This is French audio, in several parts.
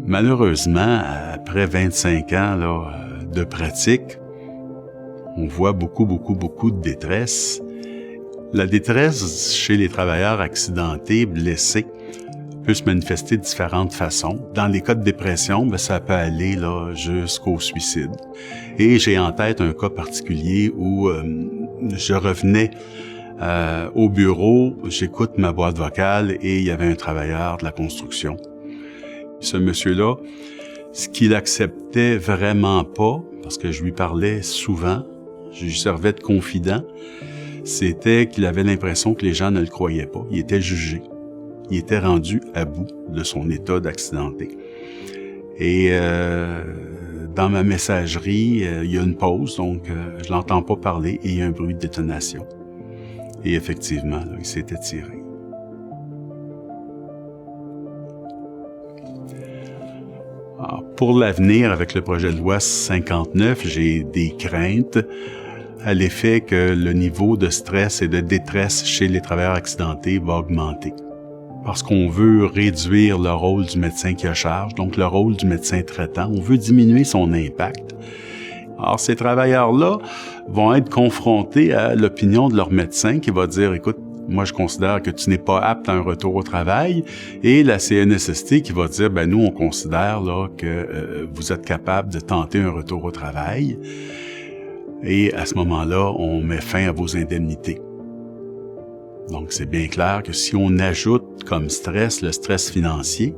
Malheureusement, après 25 ans là, de pratique, on voit beaucoup de détresse. La détresse chez les travailleurs accidentés, blessés, peut se manifester de différentes façons. Dans les cas de dépression, ça peut aller là jusqu'au suicide. Et j'ai en tête un cas particulier où je revenais au bureau, j'écoute ma boîte vocale et il y avait un travailleur de la construction. Ce monsieur-là, ce qu'il acceptait vraiment pas, parce que je lui parlais souvent, je lui servais de confident, c'était qu'il avait l'impression que les gens ne le croyaient pas. Il était jugé. Il était rendu à bout de son état d'accidenté. Et dans ma messagerie, il y a une pause, donc je l'entends pas parler et il y a un bruit de détonation. Et effectivement, là, il s'était tiré. Alors, pour l'avenir, avec le projet de loi 59, j'ai des craintes à l'effet que le niveau de stress et de détresse chez les travailleurs accidentés va augmenter. Parce qu'on veut réduire le rôle du médecin qui a charge, donc le rôle du médecin traitant, on veut diminuer son impact. Alors, ces travailleurs-là vont être confrontés à l'opinion de leur médecin qui va dire, écoute, moi je considère que tu n'es pas apte à un retour au travail, et la CNSST qui va dire, nous on considère là que vous êtes capable de tenter un retour au travail, et à ce moment-là, on met fin à vos indemnités. Donc, c'est bien clair que si on ajoute comme stress le stress financier,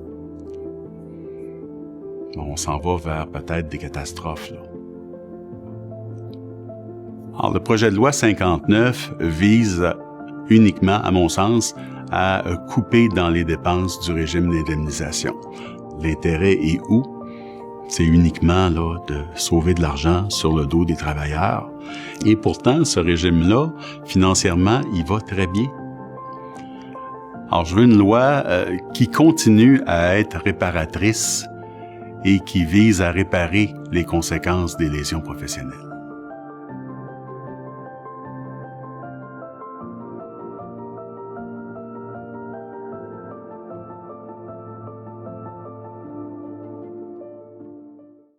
on s'en va vers peut-être des catastrophes, là. Alors, le projet de loi 59 vise uniquement, à mon sens, à couper dans les dépenses du régime d'indemnisation. L'intérêt est où? C'est uniquement là de sauver de l'argent sur le dos des travailleurs. Et pourtant, ce régime-là, financièrement, il va très bien. Alors, je veux une loi qui continue à être réparatrice et qui vise à réparer les conséquences des lésions professionnelles.